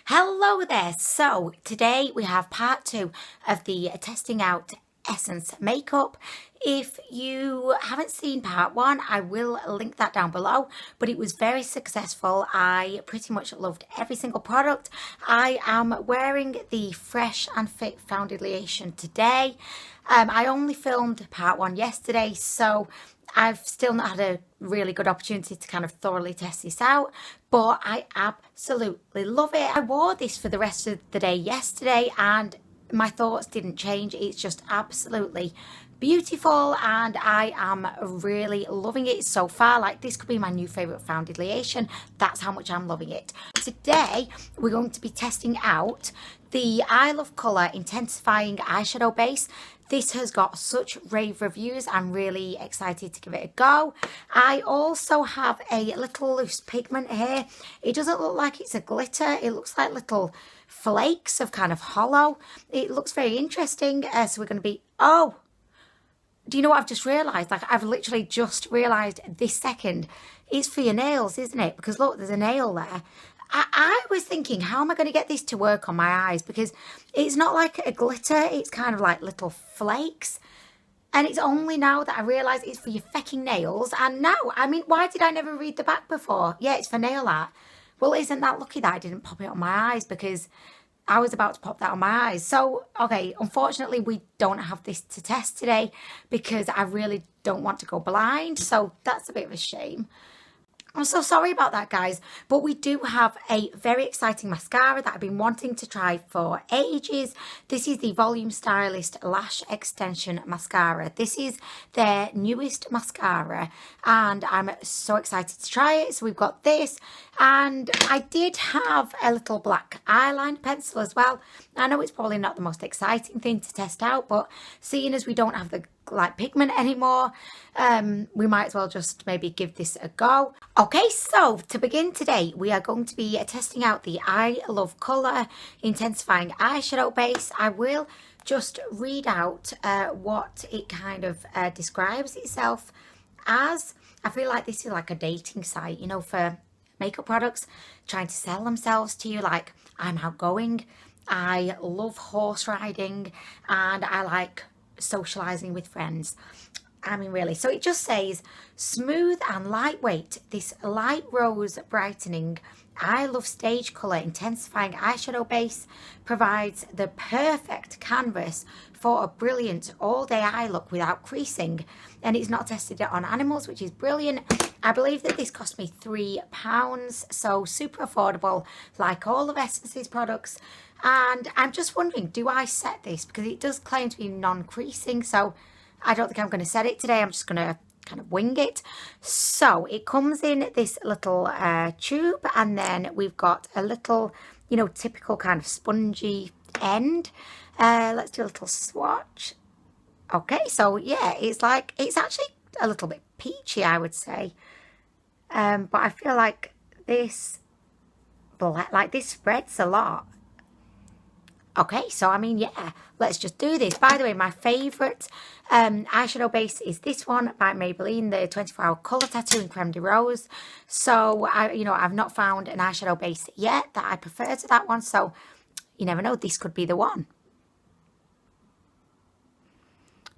Hello there. So today we have part two of the testing out Essence makeup. If you haven't seen part one, I will link that down below, but it was very successful. I pretty much loved every single product. I am wearing the Fresh and Fit foundation today. I only filmed part one yesterday, so I've still not had a really good opportunity to kind of thoroughly test this out, but I absolutely love it. I wore this for the rest of the day yesterday and my thoughts didn't change. It's just absolutely beautiful and I am really loving it so far. Like, this could be my new favorite foundation. That's how much I'm loving it. Today we're going to be testing out the I Love Colour Intensifying eyeshadow base. This has got such rave reviews. I'm really excited to give it a go. I also have a little loose pigment here. It doesn't look like it's a glitter. It looks like little flakes of kind of hollow. It looks very interesting. So we're going to be... Oh, do you know what I've just realised? Like, I've literally just realised this second. It's for your nails, isn't it? Because look, there's a nail there. I was thinking, how am I going to get this to work on my eyes? Because it's not like a glitter. It's kind of like little flakes. And it's only now that I realise it's for your fecking nails. And now, I mean, why did I never read the back before? Yeah, it's for nail art. Well, isn't that lucky that I didn't pop it on my eyes? Because I was about to pop that on my eyes. So, okay, unfortunately, we don't have this to test today because I really don't want to go blind. So that's a bit of a shame. I'm so sorry about that, guys, but we do have a very exciting mascara that I've been wanting to try for ages. This is the Volume Stylist Lash Extension Mascara. This is their newest mascara and I'm so excited to try it. So we've got this, and I did have a little black eyeliner pencil as well. I know it's probably not the most exciting thing to test out, but seeing as we don't have the like pigment anymore, we might as well just maybe give this a go. Okay, so to begin today, we are going to be testing out the I Love Colour Intensifying eyeshadow base. I will just read out what it kind of describes itself as. I feel like this is like a dating site, you know, for makeup products trying to sell themselves to you. Like, I'm outgoing, I love horse riding, and I like socializing with friends. I mean, really. So it just says, smooth and lightweight, this light rose brightening I Love Stage Colour Intensifying eyeshadow base provides the perfect canvas for a brilliant all-day eye look without creasing. And it's not tested on animals, which is brilliant. I believe that this cost me £3, so super affordable, like all of Essence's products. And I'm just wondering, do I set this? Because it does claim to be non-creasing, so I don't think I'm going to set it today. I'm just going to kind of wing it. So it comes in this little tube, and then we've got a little, you know, typical kind of spongy end. Let's do a little swatch. Okay, so yeah, it's like, it's actually a little bit peachy, I would say. But I feel like this, like this spreads a lot. Okay, so I mean, yeah, let's just do this. By the way, my favourite eyeshadow base is this one by Maybelline, the 24-Hour Colour Tattoo in Creme de Rose. So, I've not found an eyeshadow base yet that I prefer to that one. So, you never know, this could be the one.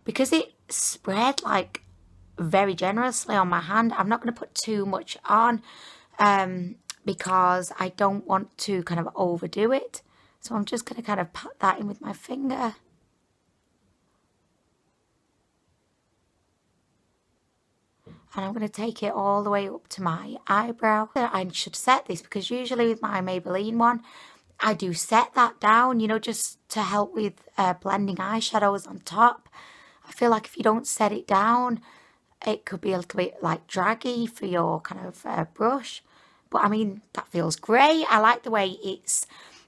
Because it spread, like, very generously on my hand, I'm not going to put too much on because I don't want to kind of overdo it. So I'm just going to kind of pat that in with my finger. And I'm going to take it all the way up to my eyebrow. I should set this because usually with my Maybelline one, I do set that down, you know, just to help with blending eyeshadows on top. I feel like if you don't set it down, it could be a little bit like draggy for your kind of brush. But I mean, that feels great. I like the way it's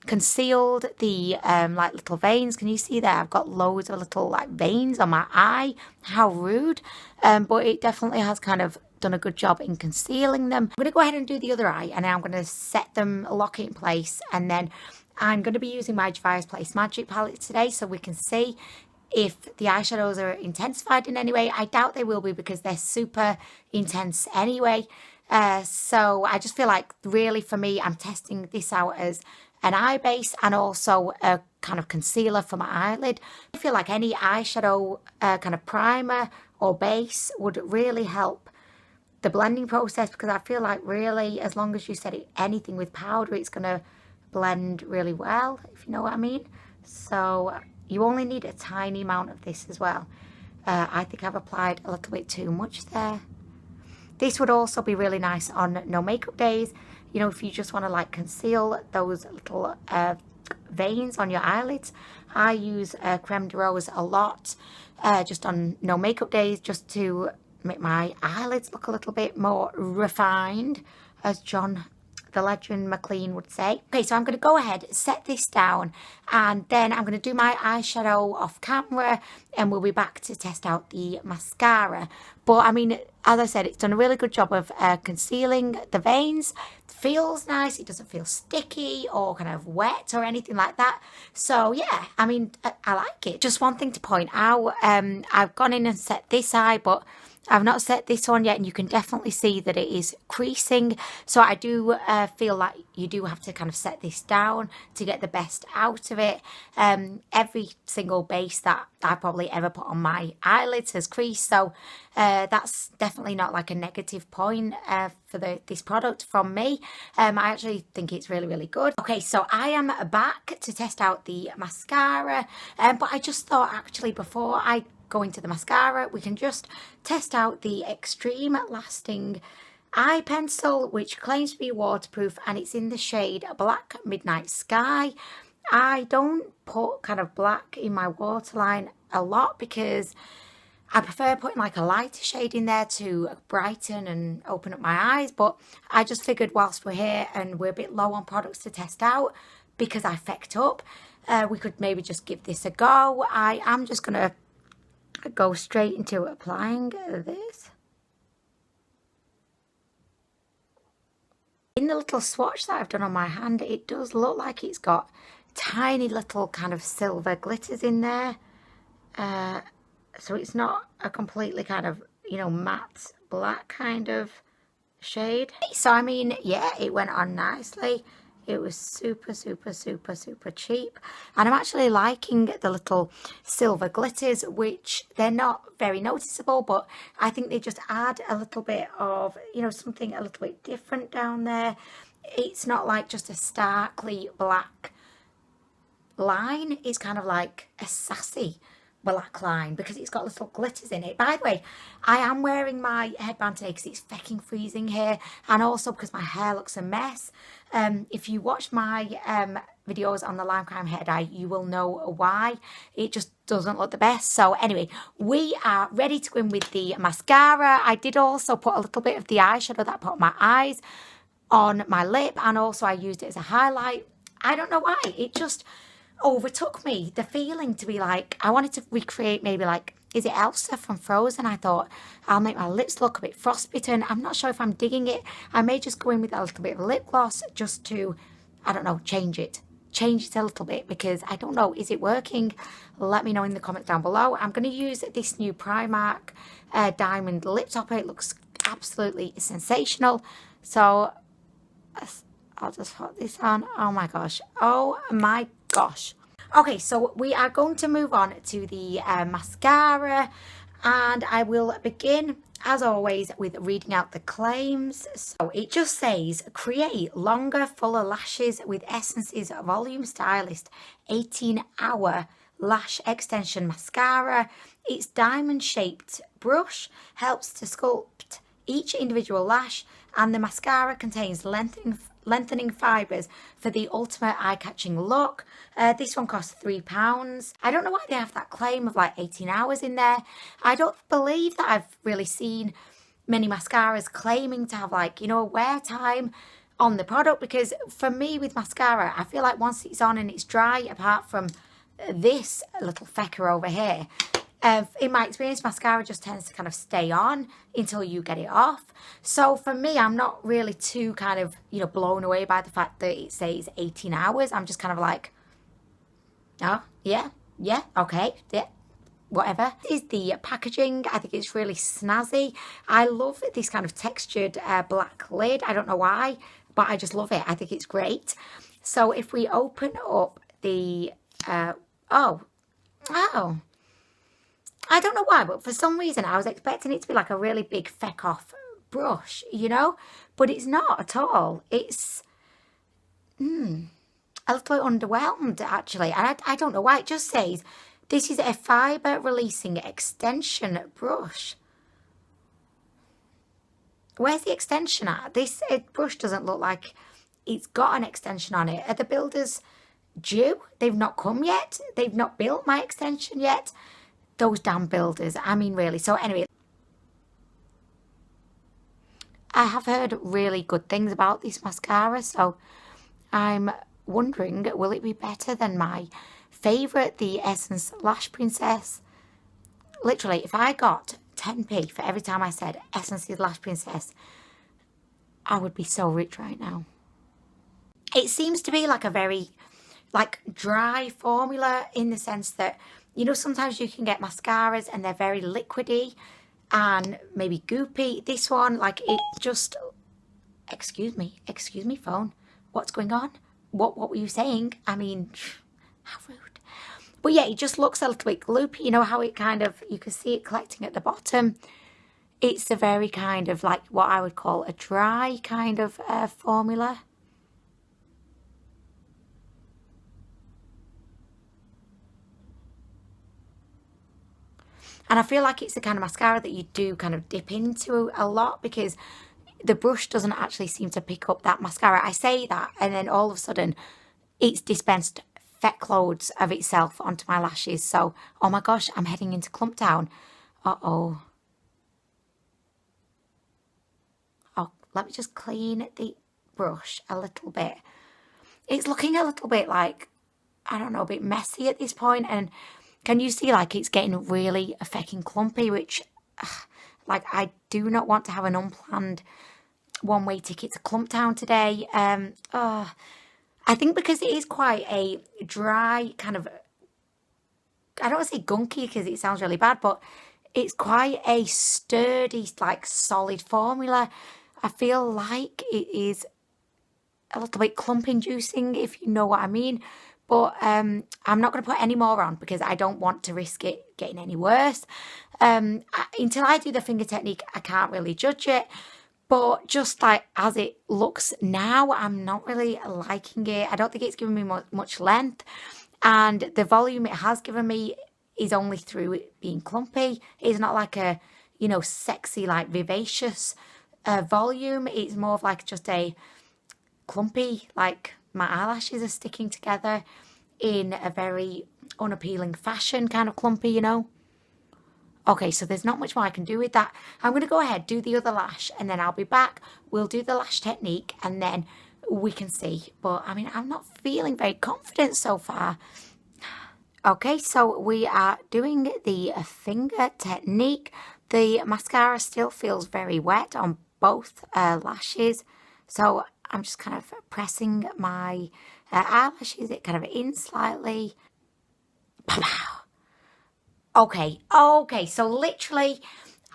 concealed the like little veins. Can you see there? I've got loads of little like veins on my eye. How rude. But it definitely has kind of done a good job in concealing them. I'm going to go ahead and do the other eye, and I'm going to set them, lock it in place, and then I'm going to be using my Juvia's Place Magic palette today so we can see if the eyeshadows are intensified in any way. I doubt they will be because they're super intense anyway. So I just feel like really for me, I'm testing this out as an eye base and also a kind of concealer for my eyelid. I feel like any eyeshadow kind of primer or base would really help the blending process, because I feel like really as long as you set it anything with powder, it's going to blend really well, if you know what I mean. So you only need a tiny amount of this as well. I think I've applied a little bit too much there. This would also be really nice on no makeup days, you know, if you just want to like conceal those little veins on your eyelids. I use creme de rose a lot just on no makeup days, just to make my eyelids look a little bit more refined, as John the Legend McLean would say. Okay, so I'm going to go ahead, set this down, and then I'm going to do my eyeshadow off camera, and we'll be back to test out the mascara. But I mean, as I said, it's done a really good job of concealing the veins. It feels nice. It doesn't feel sticky or kind of wet or anything like that. So yeah, I mean, I like it. Just one thing to point out, I've gone in and set this eye, but I've not set this on yet, and you can definitely see that it is creasing. So I do feel like you do have to kind of set this down to get the best out of it. Every single base that I probably ever put on my eyelids has creased, so that's definitely not like a negative point for this product from me. I actually think it's really, really good. Okay, so I am back to test out the mascara, but I just thought actually before I go into the mascara, we can just test out the Extreme Lasting eye pencil, which claims to be waterproof, and it's in the shade Black Midnight Sky. I don't put kind of black in my waterline a lot because I prefer putting like a lighter shade in there to brighten and open up my eyes, but I just figured whilst we're here and we're a bit low on products to test out, because I fecked up, we could maybe just give this a go. I am just going to go straight into applying this. In the little swatch that I've done on my hand, it does look like it's got tiny little kind of silver glitters in there. So it's not a completely kind of, you know, matte black kind of shade. So I mean, yeah, it went on nicely. It was super, super, super, super cheap. And I'm actually liking the little silver glitters, which they're not very noticeable, but I think they just add a little bit of, you know, something a little bit different down there. It's not like just a starkly black line. It's kind of like a sassy black line because it's got little glitters in it. By the way, I am wearing my headband today because it's fucking freezing here, and also because my hair looks a mess. If you watch my videos on the Lime Crime hair dye, you will know why. It just doesn't look the best. So anyway, we are ready to go in with the mascara. I did also put a little bit of the eyeshadow that I put on my eyes on my lip, and also I used it as a highlight. I don't know why, it just overtook me, the feeling to be like, I wanted to recreate maybe like, is it Elsa from Frozen? I thought I'll make my lips look a bit frostbitten. I'm not sure if I'm digging it. I may just go in with a little bit of lip gloss just to, I don't know, change it a little bit, because I don't know, is it working? Let me know in the comments down below. I'm going to use this new Primark diamond lip topper. It looks absolutely sensational. So I'll just put this on. Oh my gosh. Oh my gosh. Okay, so we are going to move on to the mascara, and I will begin as always with reading out the claims. So it just says, create longer, fuller lashes with Essence's Volume Stylist 18-hour lash extension mascara. Its diamond shaped brush helps to sculpt each individual lash, and the mascara contains lengthening fibres for the ultimate eye-catching look. This one costs £3. I don't know why they have that claim of like 18 hours in there. I don't believe that I've really seen many mascaras claiming to have like, you know, a wear time on the product, because for me with mascara, I feel like once it's on and it's dry, apart from this little fecker over here, in my experience, mascara just tends to kind of stay on until you get it off. So for me, I'm not really too kind of, you know, blown away by the fact that it says 18 hours. I'm just kind of like, oh, yeah, okay, yeah, whatever. This is the packaging. I think it's really snazzy. I love this kind of textured black lid. I don't know why, but I just love it. I think it's great. So if we open up the, oh, I don't know why, but for some reason I was expecting it to be like a really big feck off brush, you know, but it's not at all. It's a little bit underwhelmed actually, and I don't know why. It just says this is a fibre releasing extension brush. Where's the extension at? This brush doesn't look like it's got an extension on it. Are the builders due? They've not come yet. They've not built my extension yet. Those damn builders. I mean, really. So anyway, I have heard really good things about this mascara. So I'm wondering, will it be better than my favourite, the Essence Lash Princess? Literally, if I got 10p for every time I said Essence's Lash Princess, I would be so rich right now. It seems to be like a very dry formula, in the sense that, you know, sometimes you can get mascaras and they're very liquidy and maybe goopy. This one, like, it just, excuse me phone, what's going on? What were you saying? I mean, how rude. But yeah, it just looks a little bit gloopy. You know how it kind of, you can see it collecting at the bottom. It's a very kind of like what I would call a dry kind of formula. And I feel like it's the kind of mascara that you do kind of dip into a lot, because the brush doesn't actually seem to pick up that mascara. I say that, and then all of a sudden it's dispensed feck loads of itself onto my lashes. So, oh my gosh, I'm heading into Clump Town. Uh-oh. Oh, let me just clean the brush a little bit. It's looking a little bit like, I don't know, a bit messy at this point, and can you see, like, it's getting really fecking clumpy, which, like, I do not want to have an unplanned one-way ticket to Clump Town today. I think because it is quite a dry kind of, I don't want to say gunky because it sounds really bad, but it's quite a sturdy, like, solid formula. I feel like it is a little bit clump-inducing, if you know what I mean. But I'm not going to put any more on because I don't want to risk it getting any worse. Until I do the finger technique, I can't really judge it. But just like as it looks now, I'm not really liking it. I don't think it's given me much length. And the volume it has given me is only through it being clumpy. It's not like a, you know, sexy, like vivacious volume. It's more of like just a clumpy, like my eyelashes are sticking together in a very unappealing fashion, kind of clumpy, you know. Okay, so there's not much more I can do with that. I'm going to go ahead, do the other lash, and then I'll be back. We'll do the lash technique, and then we can see. But, I mean, I'm not feeling very confident so far. Okay, so we are doing the finger technique. The mascara still feels very wet on both lashes. So I'm just kind of pressing my eyelashes, it kind of in slightly. Okay, so literally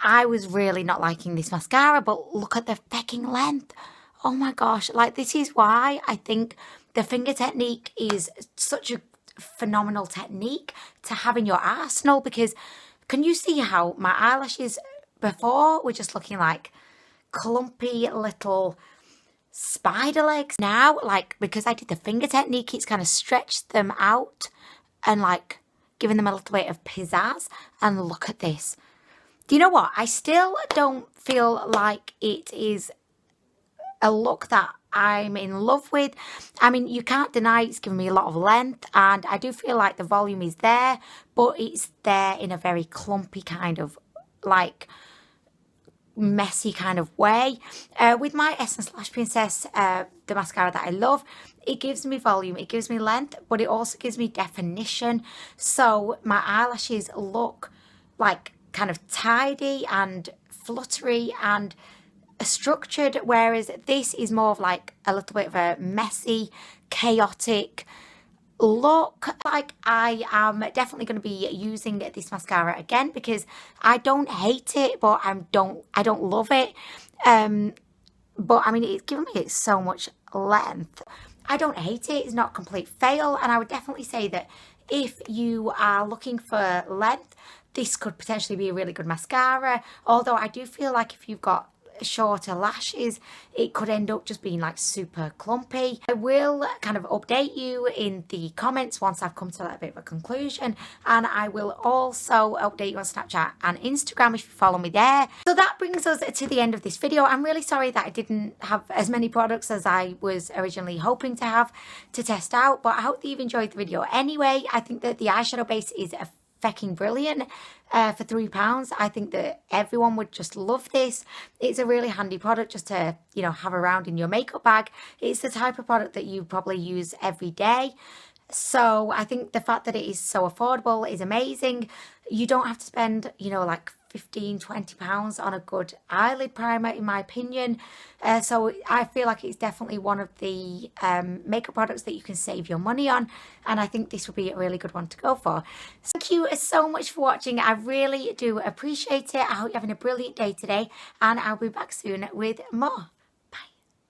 I was really not liking this mascara, but look at the fecking length. Oh my gosh, like this is why I think the finger technique is such a phenomenal technique to have in your arsenal, because can you see how my eyelashes before were just looking like clumpy little spider legs? Now, like, because I did the finger technique, it's kind of stretched them out and like giving them a little bit of pizzazz. And look at this. Do you know what? I still don't feel like it is a look that I'm in love with. I mean, you can't deny it's giving me a lot of length, and I do feel like the volume is there, but it's there in a very clumpy kind of like messy kind of way. With my Essence Lash Princess, the mascara that I love, it gives me volume, it gives me length, but it also gives me definition. So my eyelashes look like kind of tidy and fluttery and structured, whereas this is more of like a little bit of a messy, chaotic look. Like, I am definitely going to be using this mascara again because I don't hate it, but I don't love it. But I mean, it's given me so much length. I don't hate it. It's not a complete fail. And I would definitely say that if you are looking for length, this could potentially be a really good mascara. Although I do feel like if you've got shorter lashes, it could end up just being like super clumpy. I will kind of update you in the comments once I've come to a bit of a conclusion, and I will also update you on Snapchat and Instagram if you follow me there. So that brings us to the end of this video. I'm really sorry that I didn't have as many products as I was originally hoping to have to test out, but I hope that you've enjoyed the video anyway. I think that the eyeshadow base is a fecking brilliant for £3. I think that everyone would just love this. It's a really handy product just to, you know, have around in your makeup bag. It's the type of product that you probably use every day. So I think the fact that it is so affordable is amazing. You don't have to spend, you know, like £15–20 on a good eyelid primer, in my opinion. So I feel like it's definitely one of the makeup products that you can save your money on, and I think this would be a really good one to go for. So thank you so much for watching. I really do appreciate it. I hope you're having a brilliant day today, and I'll be back soon with more.